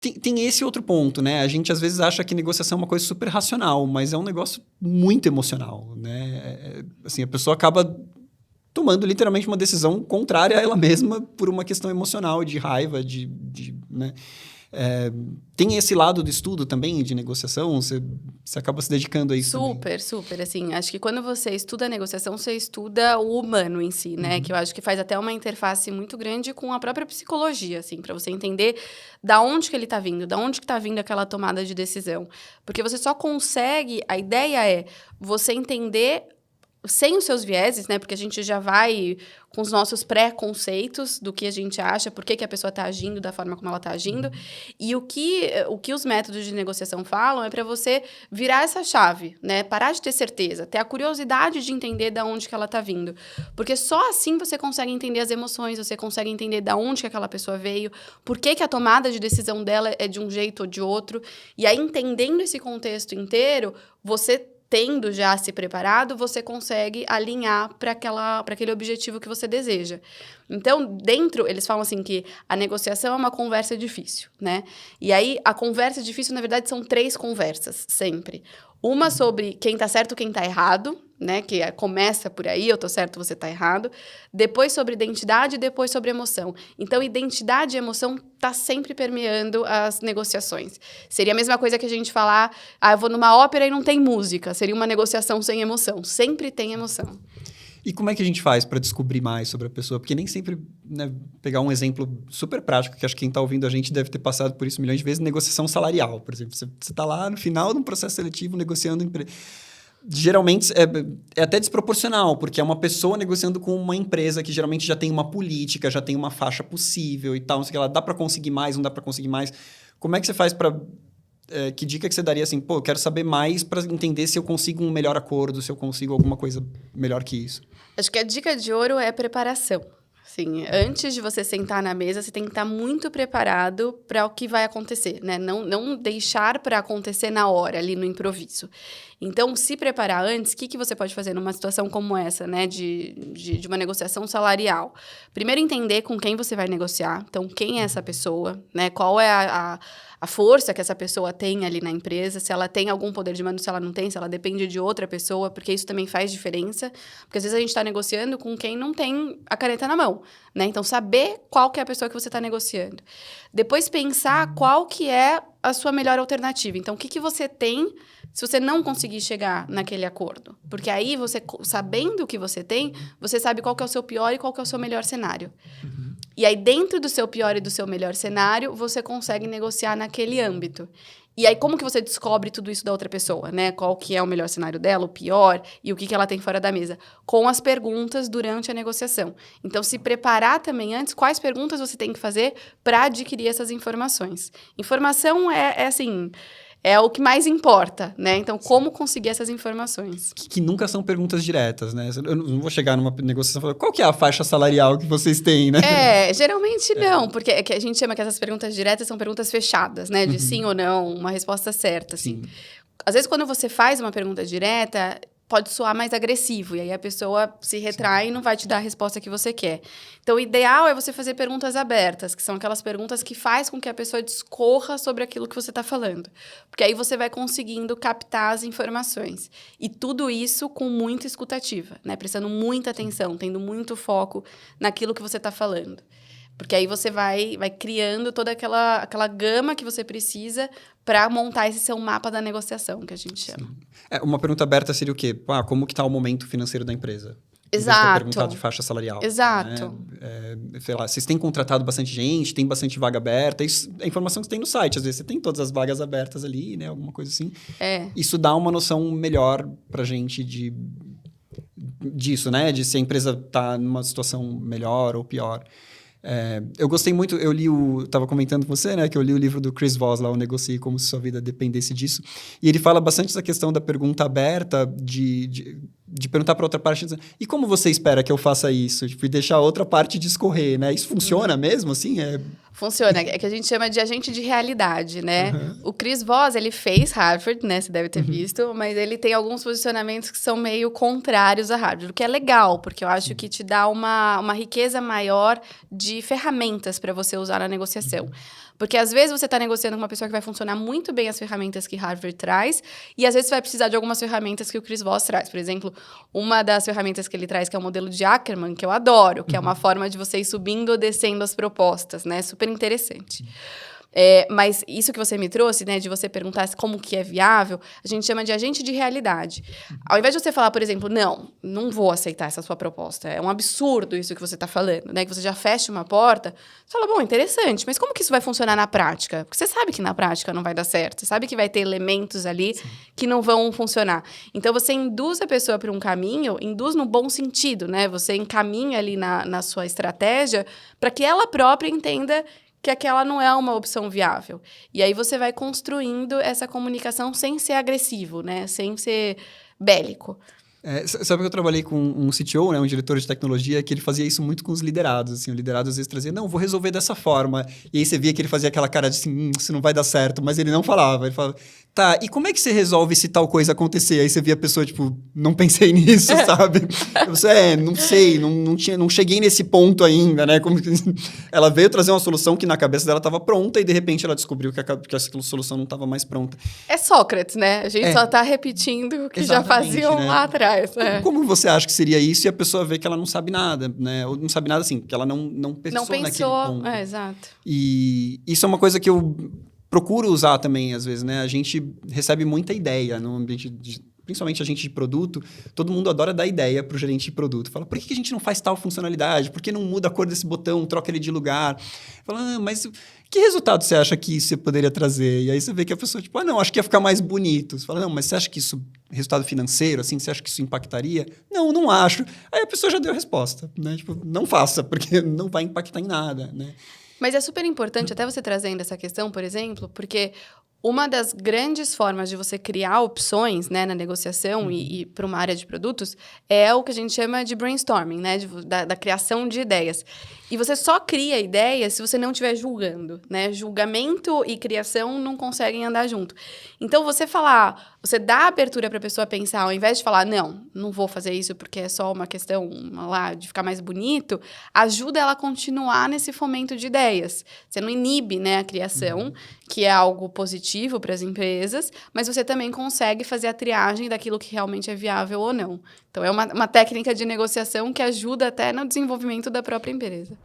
Tem esse outro ponto, né? A gente às vezes acha que negociação é uma coisa super racional, mas é um negócio muito emocional, né? Assim, a pessoa acaba tomando literalmente uma decisão contrária a ela mesma por uma questão emocional, de raiva, né? Tem esse lado do estudo também, de negociação? Você acaba se dedicando a isso também? Super, assim, acho que quando você estuda a negociação, você estuda o humano em si, né? Que eu acho que faz até uma interface muito grande com a própria psicologia, assim, para você entender da onde que ele tá vindo, da onde que tá vindo aquela tomada de decisão. Porque você só consegue, a ideia é você entender sem os seus vieses, né? Porque a gente já vai com os nossos pré-conceitos do que a gente acha, por que a pessoa está agindo da forma como ela está agindo. E o que os métodos de negociação falam é para você virar essa chave, né? Parar de ter certeza, ter a curiosidade de entender da onde que ela está vindo. Porque só assim você consegue entender as emoções, você consegue entender da onde que aquela pessoa veio, por que a tomada de decisão dela é de um jeito ou de outro. E aí, entendendo esse contexto inteiro, você tendo já se preparado, você consegue alinhar para aquele objetivo que você deseja. Então, eles falam assim que a negociação é uma conversa difícil, né? E aí, a conversa difícil, na verdade, são 3 conversas, sempre. Uma sobre quem tá certo e quem tá errado, né? Que começa por aí, eu tô certo, você tá errado. Depois sobre identidade e depois sobre emoção. Então, identidade e emoção tá sempre permeando as negociações. Seria a mesma coisa que a gente falar, eu vou numa ópera e não tem música. Seria uma negociação sem emoção. Sempre tem emoção. E como é que a gente faz para descobrir mais sobre a pessoa? Porque nem sempre, né, pegar um exemplo super prático, que acho que quem está ouvindo a gente deve ter passado por isso milhões de vezes, negociação salarial, por exemplo. Você está lá no final de um processo seletivo negociando... Geralmente é até desproporcional, porque é uma pessoa negociando com uma empresa que geralmente já tem uma política, já tem uma faixa possível e tal, não sei o que lá. Dá para conseguir mais, não dá para conseguir mais. Como é que você faz para... que dica que você daria assim? Pô, eu quero saber mais para entender se eu consigo um melhor acordo, se eu consigo alguma coisa melhor que isso. Acho que a dica de ouro é preparação. Assim, antes de você sentar na mesa, você tem que estar muito preparado para o que vai acontecer, né? Não deixar para acontecer na hora, ali no improviso. Então, se preparar antes, o que você pode fazer numa situação como essa, né? De uma negociação salarial? Primeiro, entender com quem você vai negociar. Então, quem é essa pessoa, né? Qual é a força que essa pessoa tem ali na empresa, se ela tem algum poder de mando, se ela não tem, se ela depende de outra pessoa, porque isso também faz diferença. Porque às vezes a gente está negociando com quem não tem a caneta na mão, né? Então, saber qual que é a pessoa que você está negociando. Depois, pensar qual que é a sua melhor alternativa. Então, o que você tem se você não conseguir chegar naquele acordo? Porque aí, você, sabendo o que você tem, você sabe qual que é o seu pior e qual que é o seu melhor cenário. E aí, dentro do seu pior e do seu melhor cenário, você consegue negociar naquele âmbito. E aí, como que você descobre tudo isso da outra pessoa, né? Qual que é o melhor cenário dela, o pior, e o que ela tem fora da mesa? Com as perguntas durante a negociação. Então, se preparar também antes, quais perguntas você tem que fazer para adquirir essas informações. Informação é assim... é o que mais importa, né? Então, como conseguir essas informações? Que nunca são perguntas diretas, né? Eu não vou chegar numa negociação e falar, qual que é a faixa salarial que vocês têm, né? Geralmente não, porque é que a gente chama que essas perguntas diretas são perguntas fechadas, né? De sim ou não, uma resposta certa, assim. Às vezes, quando você faz uma pergunta direta, pode soar mais agressivo, e aí a pessoa se retrai e não vai te dar a resposta que você quer. Então, o ideal é você fazer perguntas abertas, que são aquelas perguntas que faz com que a pessoa discorra sobre aquilo que você está falando. Porque aí você vai conseguindo captar as informações. E tudo isso com muita escutativa, né? Prestando muita atenção, tendo muito foco naquilo que você está falando. Porque aí você vai criando toda aquela gama que você precisa para montar esse seu mapa da negociação, que a gente chama. Uma pergunta aberta seria o quê? Como que está o momento financeiro da empresa? Exato. Perguntar de faixa salarial. Exato. Né? Sei lá, vocês têm contratado bastante gente, tem bastante vaga aberta. Isso é informação que você tem no site. Às vezes você tem todas as vagas abertas ali, né? Alguma coisa assim. Isso dá uma noção melhor pra gente disso, né? De se a empresa está numa situação melhor ou pior. Eu gostei muito, estava comentando com você, né, que eu li o livro do Chris Voss lá, o Negocie Como Se Sua Vida Dependesse Disso, e ele fala bastante dessa questão da pergunta aberta, de perguntar para outra parte, e como você espera que eu faça isso? Tipo, e deixar a outra parte discorrer, né? Isso funciona mesmo, assim? Funciona, é que a gente chama de agente de realidade, né? O Chris Voss, ele fez Harvard, né? Você deve ter visto, mas ele tem alguns posicionamentos que são meio contrários a Harvard, o que é legal, porque eu acho que te dá uma riqueza maior de ferramentas para você usar na negociação. Porque às vezes você está negociando com uma pessoa que vai funcionar muito bem as ferramentas que Harvard traz, e às vezes você vai precisar de algumas ferramentas que o Chris Voss traz. Por exemplo, uma das ferramentas que ele traz, que é o modelo de Ackermann, que eu adoro, que é uma forma de você ir subindo ou descendo as propostas, né? Super interessante. Mas isso que você me trouxe, né, de você perguntar como que é viável, a gente chama de agente de realidade. Ao invés de você falar, por exemplo, não vou aceitar essa sua proposta, é um absurdo isso que você está falando, né, que você já fecha uma porta, você fala, bom, interessante, mas como que isso vai funcionar na prática? Porque você sabe que na prática não vai dar certo, você sabe que vai ter elementos ali que não vão funcionar. Então, você induz a pessoa para um caminho, induz no bom sentido, né, você encaminha ali na sua estratégia para que ela própria entenda que aquela não é uma opção viável. E aí você vai construindo essa comunicação sem ser agressivo, né? Sem ser bélico. Sabe que eu trabalhei com um CTO, né, um diretor de tecnologia, que ele fazia isso muito com os liderados. Assim, o liderado às vezes trazia, não, vou resolver dessa forma. E aí você via que ele fazia aquela cara de assim, isso não vai dar certo. Mas ele não falava. Ele falava, tá, e como é que você resolve se tal coisa acontecer? Aí você via a pessoa, tipo, não pensei nisso, sabe? Você, não sei, não cheguei nesse ponto ainda, né? Como que... Ela veio trazer uma solução que na cabeça dela estava pronta e de repente ela descobriu que essa solução não estava mais pronta. É Sócrates, né? A gente só está repetindo o que já faziam, né, lá atrás. Como você acha que seria isso e a pessoa vê que ela não sabe nada, né? Ou não sabe nada assim, que ela não pensou naquele ponto. Exato. E isso é uma coisa que eu procuro usar também, às vezes, né? A gente recebe muita ideia no ambiente principalmente a gente de produto, todo mundo adora dar ideia para o gerente de produto. Fala, por que a gente não faz tal funcionalidade? Por que não muda a cor desse botão, troca ele de lugar? Fala, mas que resultado você acha que isso você poderia trazer? E aí você vê que a pessoa, tipo, não, acho que ia ficar mais bonito. Você fala, não, mas você acha que isso, resultado financeiro, assim, você acha que isso impactaria? Não acho. Aí a pessoa já deu a resposta, né? Tipo, não faça, porque não vai impactar em nada, né? Mas é super importante, até você trazendo essa questão, por exemplo, porque uma das grandes formas de você criar opções, né, na negociação e para uma área de produtos é o que a gente chama de brainstorming, né, da criação de ideias. E você só cria ideias se você não estiver julgando, né? Julgamento e criação não conseguem andar junto. Então, você dá abertura para a pessoa pensar, ao invés de falar, não vou fazer isso porque é só uma questão lá de ficar mais bonito, ajuda ela a continuar nesse fomento de ideias. Você não inibe, né, a criação, que é algo positivo para as empresas, mas você também consegue fazer a triagem daquilo que realmente é viável ou não. Então, é uma técnica de negociação que ajuda até no desenvolvimento da própria empresa.